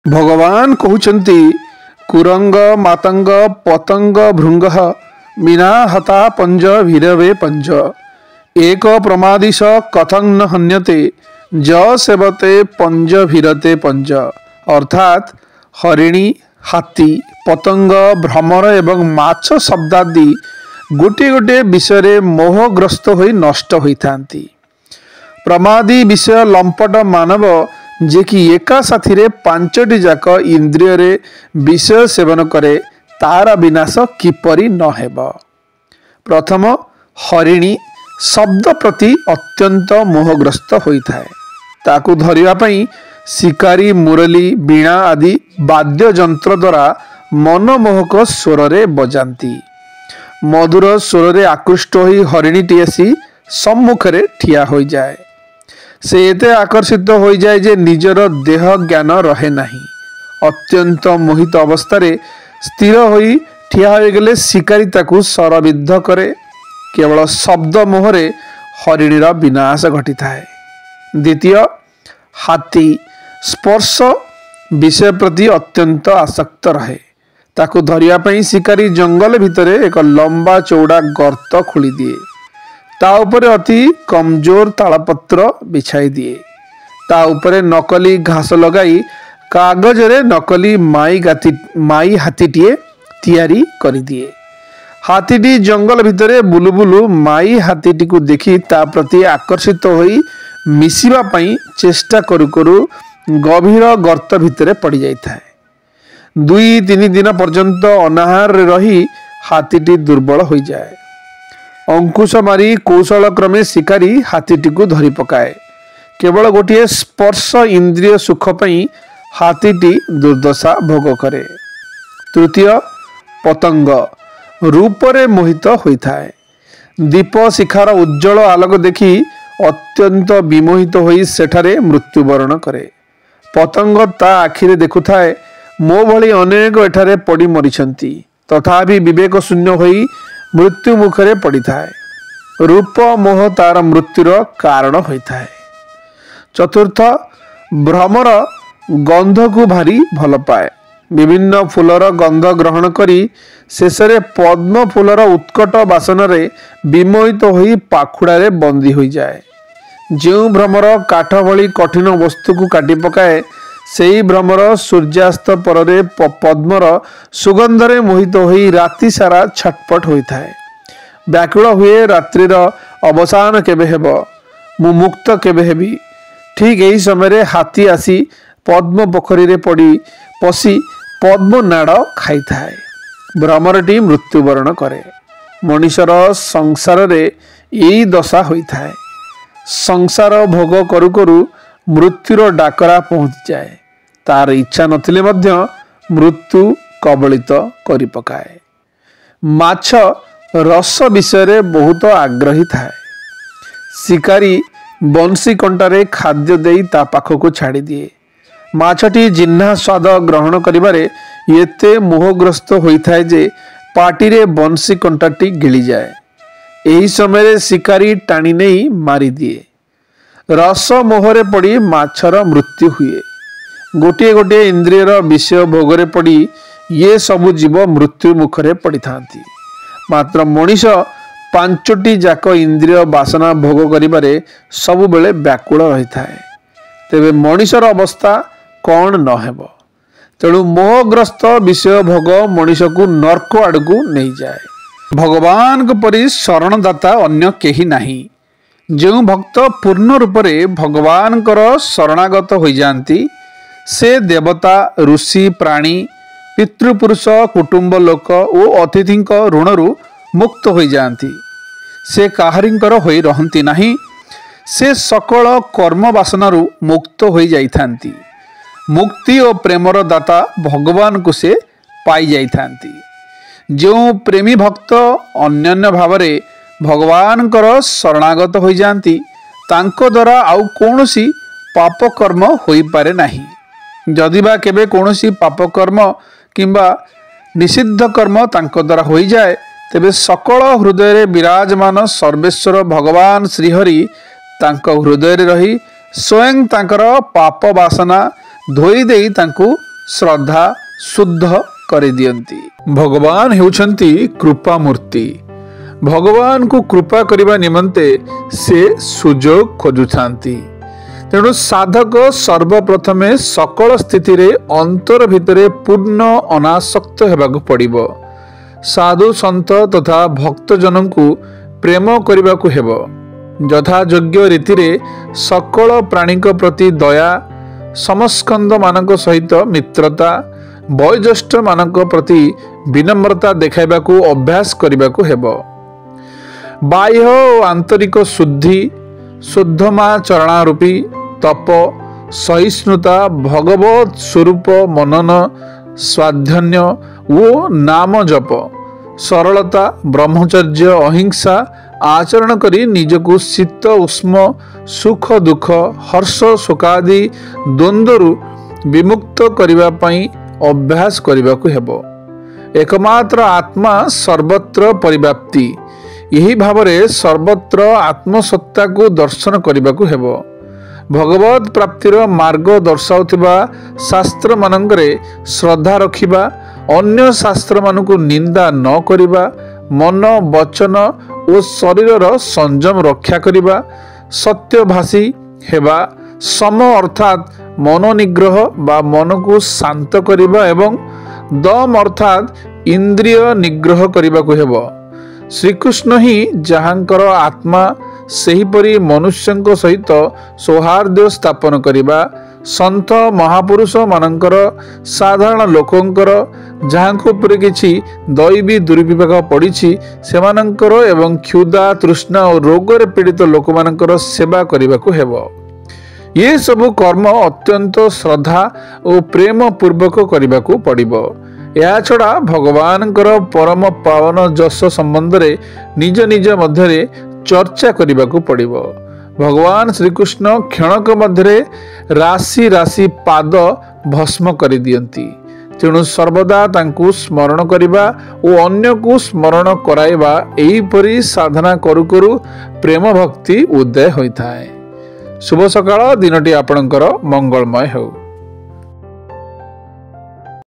भगवान कहउचंती कुरंग मातंग पतंग भृंग मीना हता पंज भीरवे पंज एक प्रमादिश कथं न हन्यते ज सेवते पंज भीरते पंज। अर्थात हरिणी हाथी पतंग भ्रमर एवं माछ शब्दादि गोटे गोटे विषय मोहग्रस्त होई नष्ट होइथांती। प्रमादी विषय लंपट मानव जे कि एका साथी रे पांचटी जाक इंद्रिय रे विषय सेवन करे तार विनाश किपरि न हेब। प्रथम हरिणी शब्द प्रति अत्यंत मोहग्रस्त होइथाए। ताकू धरिया पई शिकारी मुरली बीणा आदि वाद्य यंत्र द्वारा मनमोहक स्वर रे बजांती। मधुर स्वर रे आकृष्ट होई हरिणीटी आसी सम्मुख रे ठिया होई जाए। से एते आकर्षित हो जाए जे निजर देह ज्ञान रहे नहीं। अत्यंत मोहित अवस्था रे स्थिर होई ठिया हो गले शिकारी ताकू सरविद्ध करे। केवल शब्द मोहरे हरिणीर विनाश घटी थाए। द्वितीय हाथी स्पर्श विषय प्रति अत्यंत आसक्त रहे। ताकू धरिया पई शिकारी जंगल भितरे एक लंबा चौड़ा गर्त खोली दिए। ता उपरे अति कमजोर तालपत्र बिछाई दिए। ता उपरे नकली घास लगाई कागज रे नकली माई हाथीटीए तैयारी करी दिए। हाथीटी जंगल भितरे बुलु बुलु माई हाथीटी को देखी ता प्रति आकर्षित होई मिसिबा पई चेष्टा करू करू गभीर गर्त भितरे पड़ी जाइथाए। 2-3 दिन पर्यंत अनाहार रही हाथीटी दुर्बल हो जाए। अंकुश मारी कौशल क्रमे शिकारी हाथीटी को धरी पकाए। केवल गोटे स्पर्श इंद्रिय सुख पई हाथीटी दुर्दशा भोग करे। तृतीय पतंग रूपरे मोहित होइथाए। दीप शिखार उज्जवल आलोक देखी अत्यंत विमोहित होई सेठारे मृत्युवरण करे। पतंग ता आखिरे देखुथाए मो भली अनेक एठारे पड़ी मरिछंती, तथापि विवेक शून्य होई मृत्यु मुखरे पड़ी थाए। रूप मोह तार मृत्युर कारण होइथाए। चतुर्थ भ्रमर गंध को भारी भल पाए। विभिन्न फूलर गंध ग्रहण करी शेषरे पद्म फूलर उत्कट बासन रे विमोहित होई पाखुड़ारे बंदी होई जाए। जो भ्रमर काठ भली कठिन वस्तु को काटी पकाए सेई भ्रमर सूर्यास्त पररे पद्मर सुगंधरे मोहित होई राति सारा छटपट होइथाए। व्याकुल हुए रात्रिर अवसान केबे हेब, मु मुक्त केबे हेबी। ठीक यही समय हाथी आसी पद्म पोखरी रे पड़ी पशी पद्म नाड़ खाई थाए। भ्रमरटी मृत्युवरण करे। मनुष्यर संसार रे यही दशा होई थाए। संसार भोग करू करू मृत्युर डाकरा पहुंच जाए। तार इच्छा नथिले मध्य मृत्यु कबलित करि पकाए। माछ रस विषय बहुत आग्रही थाए। शिकारी बंशी कंटारे खाद्य देई ता पाखको छाड़ी दिए। माछटी जिह्ना स्वाद ग्रहण करिबारे एते मोहग्रस्त होइथाए जे पाटिरे बंशी कंटाटी गिली जाए। एही समय शिकारी टाणी नहीं मारी दिए। रस मोहरे पड़ी माछर मृत्यु हुए। गोटे गोटे इंद्रियर विषय भोगरे पड़ी ये सबु जीव मृत्यु मुखरे पड़ी थांती। मात्र मनीष पांचटी जाक इंद्रिय बासना भोग करिबारे सबु बेले व्याकुल रही थाए। तेबे मनीषर अवस्था कौन न हेब। तेणु मोहग्रस्त विषय भोग मनीष को नर्क आड़कू नहीं जाए। भगवान को परि शरणदाता अन्य केही नाही। जो भक्त पूर्ण रूप से भगवान शरणागत हो जाती से देवता ऋषि प्राणी पितृपुरुष कुटुंब लोक और अतिथि ऋणरू मुक्त हो जाती। से काहरिंकर होई रहंती नहीं। से सकल कर्म वासनारू मुक्त हो जाइथांती। मुक्ति और प्रेमर दाता भगवान को से पाई जाइथांती। जो प्रेमी भक्त अन्योन्य भावरे भगवान शरणागत हो जाती तांको द्वारा आउ कौनसी पाप कर्म होई पारे नहीं। जदिबा केबे कौनसी पाप कर्म किंबा निषिद्ध कर्म तांको द्वारा होई जाए तेबे सकल हृदय रे विराजमान सर्वेश्वर भगवान श्रीहरि तांको हृदय रे रही स्वयं तांकर पाप वासना धोई देई तांको श्रद्धा शुद्ध କରିଦିଅନ୍ତି। ଭଗବାନ ହେଉଛନ୍ତି କୃପା ମୂର୍ତ୍ତି। ଭଗବାନ କୁ କୃପା କରିବା ନିମନ୍ତେ ସେ ସୁଯୋଗ ଖୋଜୁଥାନ୍ତି। ତେଣୁ ସାଧକ ସର୍ବପ୍ରଥମେ ସକଳ ସ୍ଥିତିରେ ଅନ୍ତର ଭିତରେ ପୂର୍ଣ୍ଣ ଅନାସକ୍ତ ହେବାକୁ ପଡ଼ିବ। ସାଧୁ ସନ୍ଥ ତଥା ଭକ୍ତଜନଙ୍କୁ ପ୍ରେମ କରିବାକୁ ହେବ। ଯଥାଯୋଗ୍ୟ ରୀତିରେ ସକଳ ପ୍ରାଣୀଙ୍କ ପ୍ରତି ଦୟା, ସମସ୍କନ୍ଦମାନଙ୍କ ସହିତ ମିତ୍ରତା, ବୟୋଜ୍ୟେଷ୍ଠମାନଙ୍କ ପ୍ରତି ବିନମ୍ରତା ଦେଖାଇବାକୁ ଅଭ୍ୟାସ କରିବାକୁ ହେବ। ବାହ୍ୟ ଓ ଆନ୍ତରିକ ଶୁଦ୍ଧି, ଶୁଦ୍ଧମା ଚରଣାରୂପୀ ତପ, ସହିଷ୍ଣୁତା, ଭଗବତ ସ୍ୱରୂପ ମନନ, ସ୍ୱାଧ୍ୟନ୍ୟ ଓ ନାମ ଜପ, ସରଳତା, ବ୍ରହ୍ମଚର୍ଯ୍ୟ, ଅହିଂସା ଆଚରଣ କରି ନିଜକୁ ଶୀତ ଉଷ୍ମ, ସୁଖ ଦୁଃଖ, ହର୍ଷ ଶୋକାଦି ଦ୍ୱନ୍ଦ୍ୱରୁ ବିମୁକ୍ତ କରିବା ପାଇଁ ଅଭ୍ୟାସ କରିବାକୁ ହେବ। ଏକମାତ୍ର ଆତ୍ମା ସର୍ବତ୍ର ପରିବ୍ୟାପ୍ତି। ଏହି ଭାବରେ ସର୍ବତ୍ର ଆତ୍ମସତ୍ତାକୁ ଦର୍ଶନ କରିବାକୁ ହେବ। ଭଗବତ ପ୍ରାପ୍ତିର ମାର୍ଗ ଦର୍ଶାଉଥିବା ଶାସ୍ତ୍ରମାନଙ୍କରେ ଶ୍ରଦ୍ଧା ରଖିବା, ଅନ୍ୟ ଶାସ୍ତ୍ରମାନଙ୍କୁ ନିନ୍ଦା ନ କରିବା, ମନ, ବଚନ ଓ ଶରୀରର ସଂଯମ ରକ୍ଷା କରିବା, ସତ୍ୟଭାଷୀ ହେବା, ସମ ଅର୍ଥାତ୍ ମନୋନିଗ୍ରହ ବା ମନକୁ ଶାନ୍ତ କରିବା ଏବଂ ଦମ ଅର୍ଥାତ୍ ଇନ୍ଦ୍ରିୟ ନିଗ୍ରହ କରିବାକୁ ହେବ। ଶ୍ରୀକୃଷ୍ଣ ହିଁ ଯାହାଙ୍କର ଆତ୍ମା, ସେହିପରି ମନୁଷ୍ୟଙ୍କ ସହିତ ସୌହାର୍ଦ୍ଦ୍ୟ ସ୍ଥାପନ କରିବା, ସନ୍ଥ ମହାପୁରୁଷ ମାନଙ୍କର, ସାଧାରଣ ଲୋକଙ୍କର, ଯାହାଙ୍କ ଉପରେ କିଛି ଦୈବୀ ଦୁର୍ବିପାକ ପଡ଼ିଛି ସେମାନଙ୍କର ଏବଂ କ୍ଷୁଧା, ତୃଷ୍ଣା ଓ ରୋଗରେ ପୀଡ଼ିତ ଲୋକମାନଙ୍କର ସେବା କରିବାକୁ ହେବ। ଏ ସବୁ କର୍ମ ଅତ୍ୟନ୍ତ ଶ୍ରଦ୍ଧା ଓ ପ୍ରେମ ପୂର୍ବକ କରିବାକୁ ପଡ଼ିବ। ଏହାଛଡ଼ା ଭଗବାନଙ୍କର ପରମ ପାବନ ଯଶ ସମ୍ବନ୍ଧରେ ନିଜ ନିଜ ମଧ୍ୟରେ ଚର୍ଚ୍ଚା କରିବାକୁ ପଡ଼ିବ। ଭଗବାନ ଶ୍ରୀକୃଷ୍ଣ କ୍ଷଣକ ମଧ୍ୟରେ ରାଶି ରାଶି ପାଦ ଭସ୍ମ କରିଦିଅନ୍ତି। ତେଣୁ ସର୍ବଦା ତାଙ୍କୁ ସ୍ମରଣ କରିବା ଓ ଅନ୍ୟକୁ ସ୍ମରଣ କରାଇବା, ଏହିପରି ସାଧନା କରୁ କରୁ ପ୍ରେମ ଭକ୍ତି ଉଦୟ ହୋଇଥାଏ। ଶୁଭ ସକାଳ, ଦିନଟି ଆପଣଙ୍କର ମଙ୍ଗଳମୟ ହେଉ।